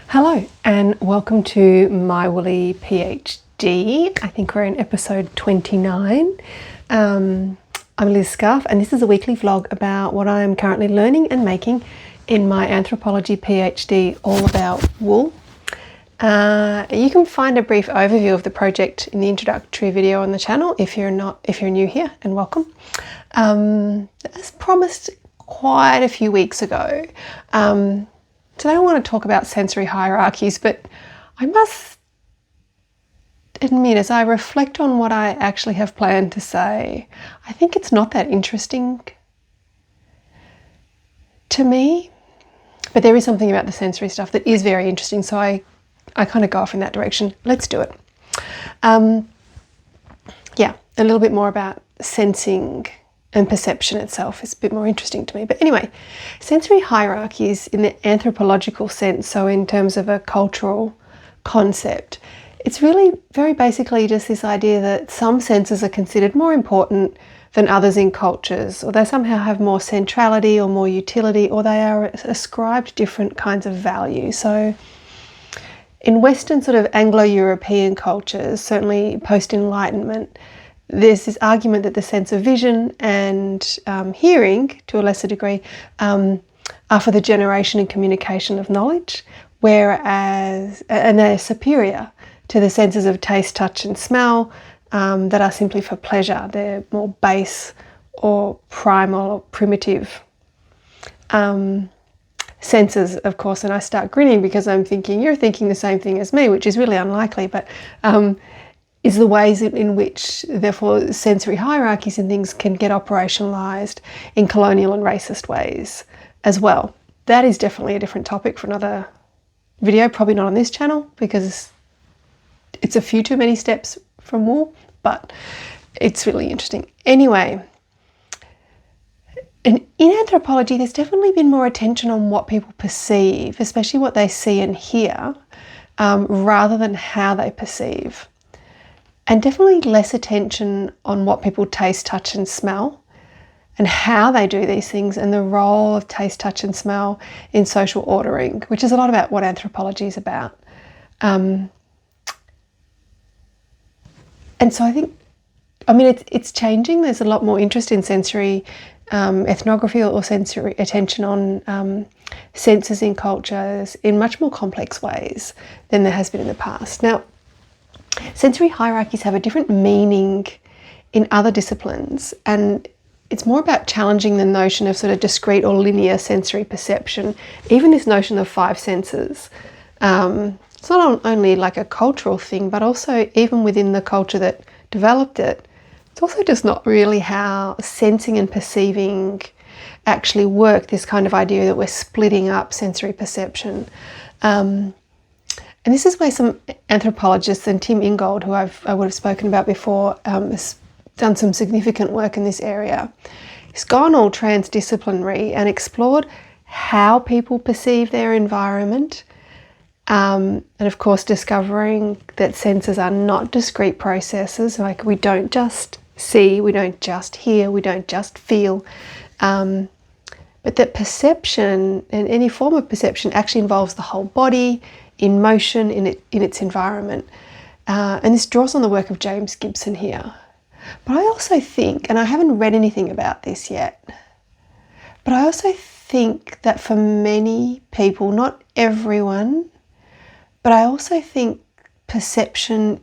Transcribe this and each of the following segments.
Hello and welcome to my Woolly PhD. I think we're in episode 29. I'm Liz Scarf and this is a weekly vlog about what I am currently learning and making in my anthropology PhD all about wool. You can find a brief overview of the project in the introductory video on the channel if you're new here, and welcome. As promised quite a few weeks ago, today I want to talk about sensory hierarchies, but I must admit, as I reflect on what I actually have planned to say, I think it's not that interesting to me. But there is something about the sensory stuff that is very interesting, so I kind of go off in that direction. Let's do it. Yeah, a little bit more about sensing and perception itself is a bit more interesting to me. But anyway, sensory hierarchies in the anthropological sense, so in terms of a cultural concept, it's really very basically just this idea that some senses are considered more important than others in cultures, or they somehow have more centrality or more utility, or they are ascribed different kinds of value. So in Western sort of Anglo-European cultures, certainly post-Enlightenment, there's this argument that the sense of vision and hearing, to a lesser degree, are for the generation and communication of knowledge, and they're superior to the senses of taste, touch and smell that are simply for pleasure. They're more base or primal or primitive senses, of course. And I start grinning because I'm thinking, you're thinking the same thing as me, which is really unlikely, but is the ways in which, therefore, sensory hierarchies and things can get operationalised in colonial and racist ways as well. That is definitely a different topic for another video, probably not on this channel because it's a few too many steps from wool, but it's really interesting. Anyway, in anthropology, there's definitely been more attention on what people perceive, especially what they see and hear, rather than how they perceive. And definitely less attention on what people taste, touch and smell and how they do these things, and the role of taste, touch and smell in social ordering, which is a lot about what anthropology is about. And so I think, it's changing. There's a lot more interest in sensory ethnography or sensory attention on senses in cultures in much more complex ways than there has been in the past. Now, sensory hierarchies have a different meaning in other disciplines, and it's more about challenging the notion of sort of discrete or linear sensory perception, even this notion of five senses. It's not only like a cultural thing, but also even within the culture that developed it, it's also just not really how sensing and perceiving actually work, this kind of idea that we're splitting up sensory perception. And this is where some anthropologists, and Tim Ingold, who I would have spoken about before, has done some significant work in this area. He's gone all transdisciplinary and explored how people perceive their environment, and of course discovering that senses are not discrete processes. Like, we don't just see, we don't just hear, we don't just feel, but that perception, and any form of perception, actually involves the whole body in motion in its environment. And this draws on the work of James Gibson here. But I also think, and I haven't read anything about this yet, but I also think that for many people, not everyone, but I also think perception,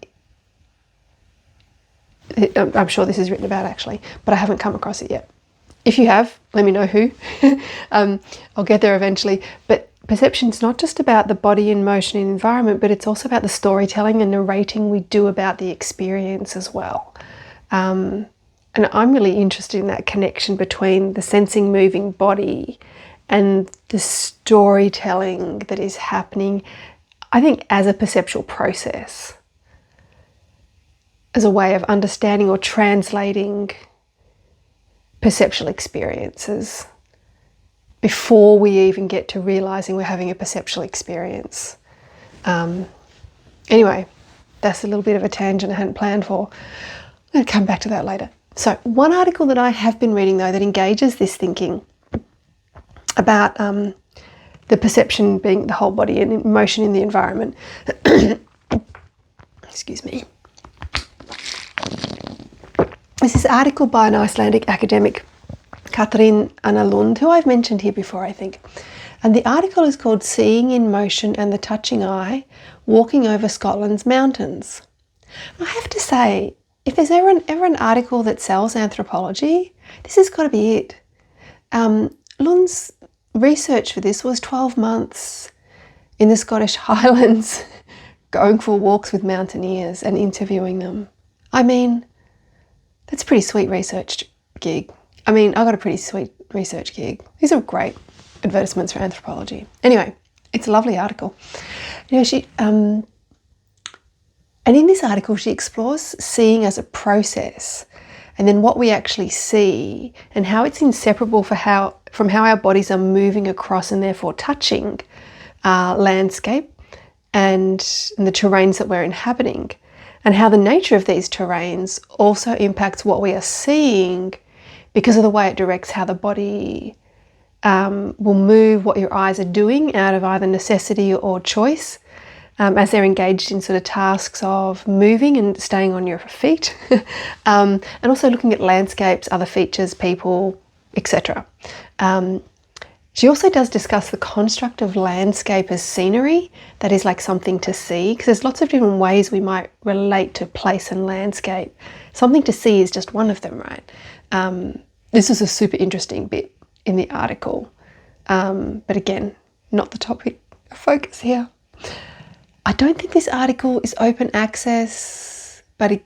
I'm sure this is written about actually, but I haven't come across it yet. If you have, let me know who. I'll get there eventually. But perception's not just about the body in motion and environment, but it's also about the storytelling and narrating we do about the experience as well. And I'm really interested in that connection between the sensing moving body and the storytelling that is happening, I think, as a perceptual process, as a way of understanding or translating perceptual experiences before we even get to realizing we're having a perceptual experience. Anyway, that's a little bit of a tangent I hadn't planned for. I'm going to come back to that later. So one article that I have been reading, though, that engages this thinking about the perception being the whole body and emotion in the environment. Excuse me. This is an article by an Icelandic academic, Katrin Anna Lund, who I've mentioned here before, I think. And the article is called Seeing in Motion and the Touching Eye, Walking Over Scotland's Mountains. I have to say, if there's ever an article that sells anthropology, this has got to be it. Lund's research for this was 12 months in the Scottish Highlands, going for walks with mountaineers and interviewing them. I mean, that's a pretty sweet research gig. I got a pretty sweet research gig. These are great advertisements for anthropology. Anyway, it's a lovely article. She and in this article she explores seeing as a process, and then what we actually see and how it's inseparable from how our bodies are moving across and therefore touching landscape and the terrains that we're inhabiting, and how the nature of these terrains also impacts what we are seeing because of the way it directs how the body will move, what your eyes are doing out of either necessity or choice, as they're engaged in sort of tasks of moving and staying on your feet, and also looking at landscapes, other features, people, etc. She also does discuss the construct of landscape as scenery, that is like something to see, because there's lots of different ways we might relate to place and landscape. Something to see is just one of them, right? This is a super interesting bit in the article, but again, not the topic of focus here. I don't think this article is open access, but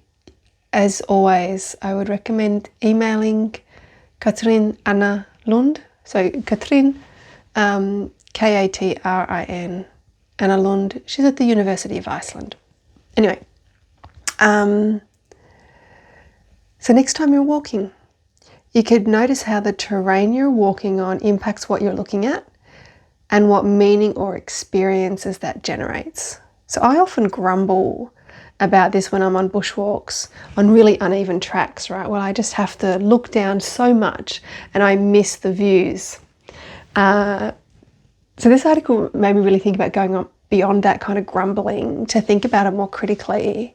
as always, I would recommend emailing Katrin Anna Lund. So Katrin, Katrin, Anna Lund. She's at the University of Iceland. Anyway, so next time you're walking, you could notice how the terrain you're walking on impacts what you're looking at and what meaning or experiences that generates. So I often grumble about this when I'm on bushwalks on really uneven tracks, right? Well, I just have to look down so much and I miss the views. So this article made me really think about going on beyond that kind of grumbling to think about it more critically.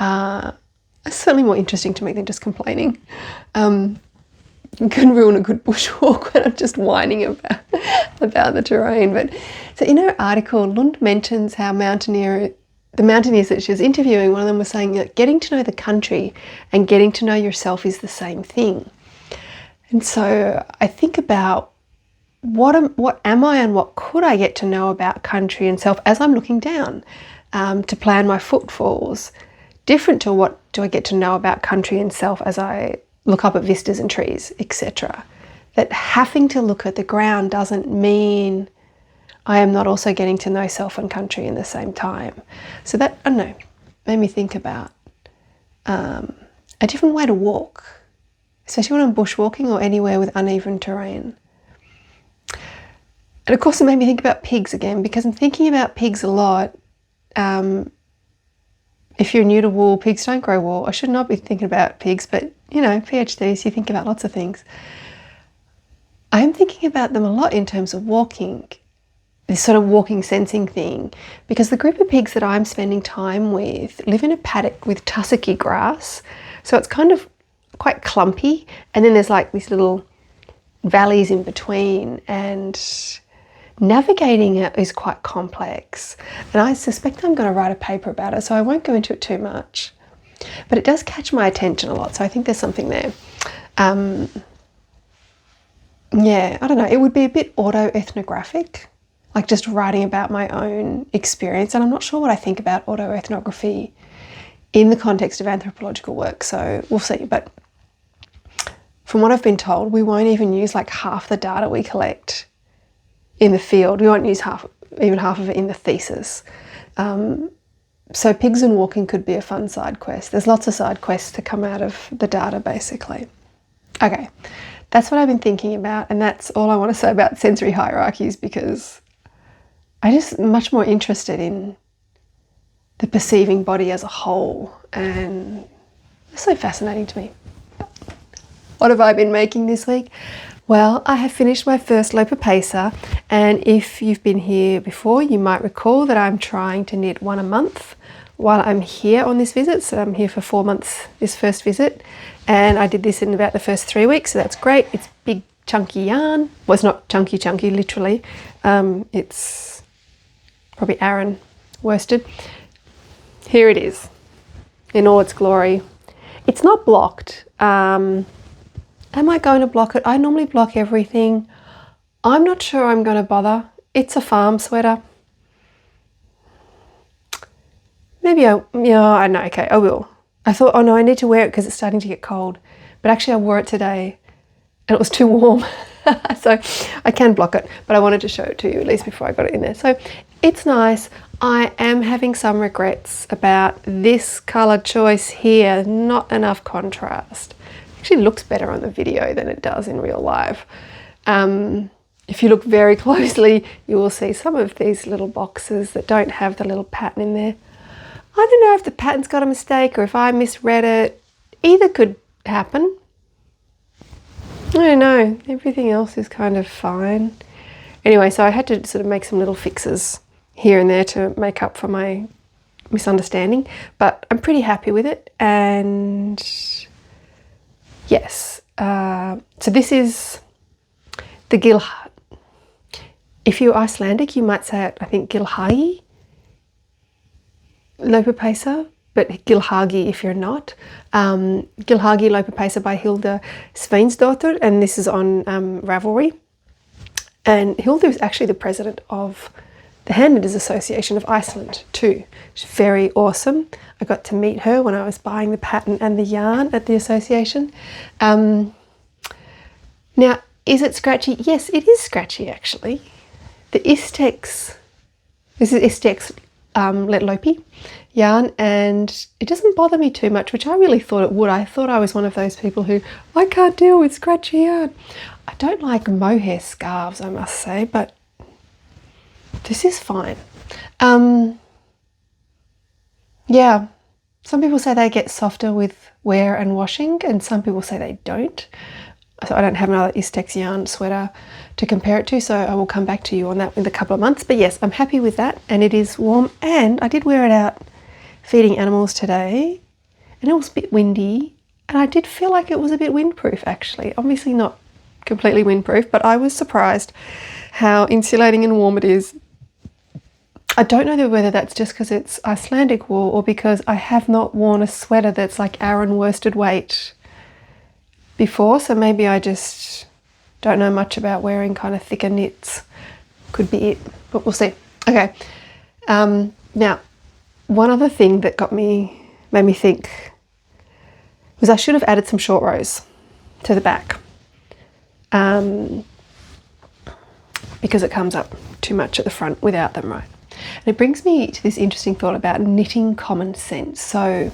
It's certainly more interesting to me than just complaining. It can ruin a good bushwalk when I'm just whining about the terrain. But so in her article, Lund mentions how the mountaineers that she was interviewing, one of them was saying that getting to know the country and getting to know yourself is the same thing. And so I think about what am I and what could I get to know about country and self as I'm looking down to plan my footfalls, different to what do I get to know about country and self as I look up at vistas and trees, etc. That having to look at the ground doesn't mean I am not also getting to know self and country in the same time. So that, I don't know, made me think about a different way to walk, especially when I'm bushwalking or anywhere with uneven terrain. And of course it made me think about pigs again, because I'm thinking about pigs a lot. If you're new to wool, pigs don't grow wool. I should not be thinking about pigs, but PhDs, you think about lots of things. I'm thinking about them a lot in terms of walking, this sort of walking sensing thing, because the group of pigs that I'm spending time with live in a paddock with tussocky grass. So it's kind of quite clumpy. And then there's like these little valleys in between, and navigating it is quite complex. And I suspect I'm going to write a paper about it, so I won't go into it too much. But it does catch my attention a lot, so I think there's something there. Yeah, I don't know, it would be a bit autoethnographic, like just writing about my own experience. And I'm not sure what I think about autoethnography in the context of anthropological work, so we'll see. But from what I've been told, we won't even use like half the data we collect in the field. We won't use even half of it in the thesis. So pigs and walking could be a fun side quest. There's lots of side quests to come out of the data, basically. Okay, that's what I've been thinking about, and that's all I want to say about sensory hierarchies, because I'm just much more interested in the perceiving body as a whole, and it's so fascinating to me. What have I been making this week? Well, I have finished my first Lopapesa, and if you've been here before, you might recall that I'm trying to knit one a month while I'm here on this visit. So I'm here for 4 months this first visit, and I did this in about the first 3 weeks, so that's great. It's big chunky yarn. Well, it's not chunky literally. It's probably Aran worsted. Here it is in all its glory. It's not blocked. Am I going to block it? I normally block everything. I'm not sure I'm going to bother. It's a farm sweater. Maybe I don't know. Okay, I will. I thought, oh no, I need to wear it because it's starting to get cold. But actually I wore it today and it was too warm. So I can block it, but I wanted to show it to you at least before I got it in there. So it's nice. I am having some regrets about this colour choice here. Not enough contrast. Actually looks better on the video than it does in real life. If you look very closely, you will see some of these little boxes that don't have the little pattern in there. I don't know if the pattern's got a mistake or if I misread it. Either could happen. I don't know. Everything else is kind of fine. Anyway, so I had to sort of make some little fixes here and there to make up for my misunderstanding, but I'm pretty happy with it. And yes, so this is the if you're Icelandic, you might say it, I think, Gilhagi Lopapesa, but Gilhagi if you're not. Gilhagi Lopapesa by Hilda Sveinsdottir, and this is on Ravelry. And Hilda is actually the president of the Hand Knitters Association of Iceland too. She's very awesome. I got to meet her when I was buying the pattern and the yarn at the association. Now, is it scratchy? Yes, it is scratchy actually. The Istex, this is Istex Let Lopi yarn, and it doesn't bother me too much, which I really thought it would. I thought I was one of those people who, I can't deal with scratchy yarn. I don't like mohair scarves, I must say, but this is fine. Yeah, some people say they get softer with wear and washing, and some people say they don't. So I don't have another Istex yarn sweater to compare it to, so I will come back to you on that in a couple of months. But yes, I'm happy with that, and it is warm, and I did wear it out feeding animals today, and it was a bit windy, and I did feel like it was a bit windproof actually. Obviously not completely windproof, but I was surprised how insulating and warm it is. I don't know whether that's just because it's Icelandic wool or because I have not worn a sweater that's like Aran worsted weight before, so maybe I just don't know much about wearing kind of thicker knits. Could be it, but we'll see. Okay, now one other thing that made me think was I should have added some short rows to the back because it comes up too much at the front without them, right? And it brings me to this interesting thought about knitting common sense. So,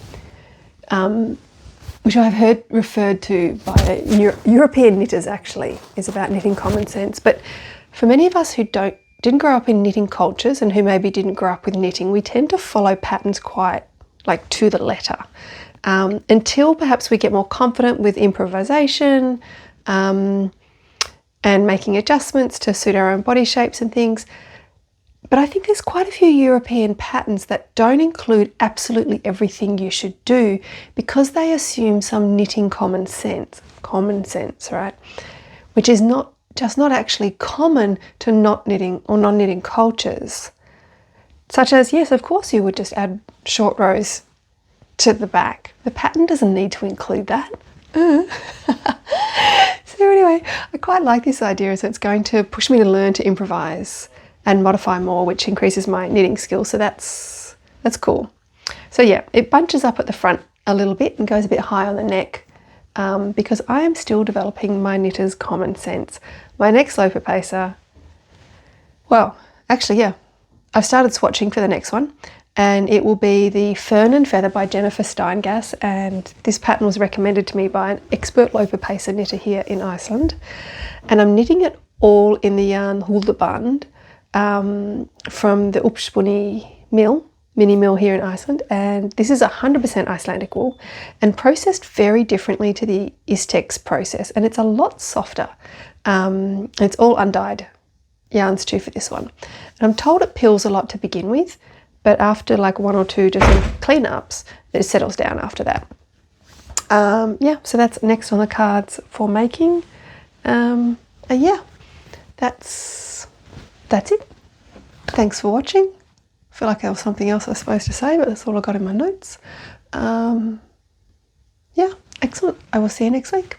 which I've heard referred to by European knitters actually, is about knitting common sense. But for many of us who didn't grow up in knitting cultures and who maybe didn't grow up with knitting, we tend to follow patterns quite like to the letter until perhaps we get more confident with improvisation and making adjustments to suit our own body shapes and things. But I think there's quite a few European patterns that don't include absolutely everything you should do because they assume some knitting common sense, right? Which is not actually common to not knitting or non-knitting cultures. Such as, yes, of course you would just add short rows to the back. The pattern doesn't need to include that. So anyway, I quite like this idea as it's going to push me to learn to improvise and modify more, which increases my knitting skills. So that's cool. So yeah, it bunches up at the front a little bit and goes a bit high on the neck because I am still developing my knitter's common sense. My next Lopapesa, well, actually, yeah, I've started swatching for the next one, and it will be the Fern and Feather by Jennifer Steingass, and this pattern was recommended to me by an expert Lopapesa knitter here in Iceland, and I'm knitting it all in the yarn Huldaband from the Uppspunni mini mill here in Iceland, and this is 100% Icelandic wool and processed very differently to the Istex process, and it's a lot softer. It's all undyed yarns too for this one. And I'm told it pills a lot to begin with, but after like 1 or 2 dozen cleanups, it settles down after that. Yeah, so that's next on the cards for making. And yeah, that's it. Thanks for watching. I feel like there was something else I was supposed to say, but that's all I got in my notes. Yeah, excellent. I will see you next week.